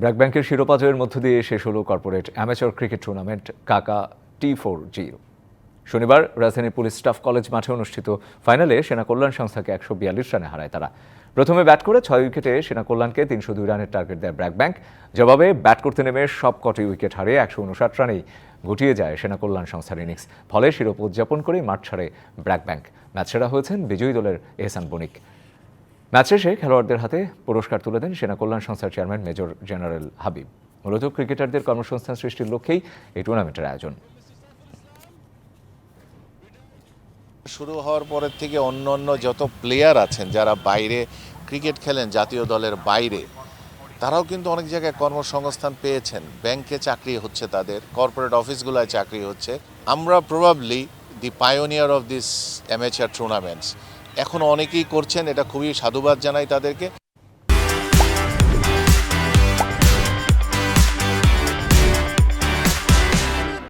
ব্র্যাক ব্যাংকের শিরোপা জয়ের মধ্য দিয়ে শেষ হলো কর্পোরেট অ্যামেচার ক্রিকেট টুর্নামেন্ট কাকা T4G। শনিবার রাজধানীর পুলিশ স্টাফ কলেজ মাঠে অনুষ্ঠিত ফাইনালে সেনা কল্যাণ সংস্থাকে 142 রানে হারায় তারা। প্রথমে ব্যাট করে 6 উইকেটে সেনা কল্যাণকে 302 রানের টার্গেট দেয় ব্র্যাক ব্যাংক। জবাবে ব্যাট করতে নেমে সব কটি উইকেট হারিয়ে 159 রানেই গুটিয়ে যায় সেনা কল্যাণ সংস্থার ইনিংস। ফলে শিরোপা উদযাপন করেই মাঠ ছাড়ে ব্র্যাক ব্যাংক। ম্যাচ সেরা হয়েছেন বিজয়ী দলের এহসান বণিক। ম্যাচ শেষে খেলোয়াড়দের হাতে পুরস্কার তুলে দেন সেনা কল্যাণ সংস্থার চেয়ারম্যান মেজর জেনারেল হাবিব। মূলত ক্রিকেটারদের কর্মসংস্থান সৃষ্টির লক্ষ্যেই এই টুর্নামেন্টের আয়োজন। শুরু হওয়ার পরের থেকে অন্য যত প্লেয়ার আছেন যারা বাইরে ক্রিকেট খেলেন জাতীয় দলের বাইরে, তারাও কিন্তু অনেক জায়গায় কর্মসংস্থান পেয়েছেন। ব্যাংকে চাকরি হচ্ছে, তাদের কর্পোরেট অফিসগুলোয় চাকরি হচ্ছে। আমরা probably the pioneer of this amateur tournaments. এখন অনেকেই করছেন, এটা খুবই সাধুবাদ জানাই তাদেরকে।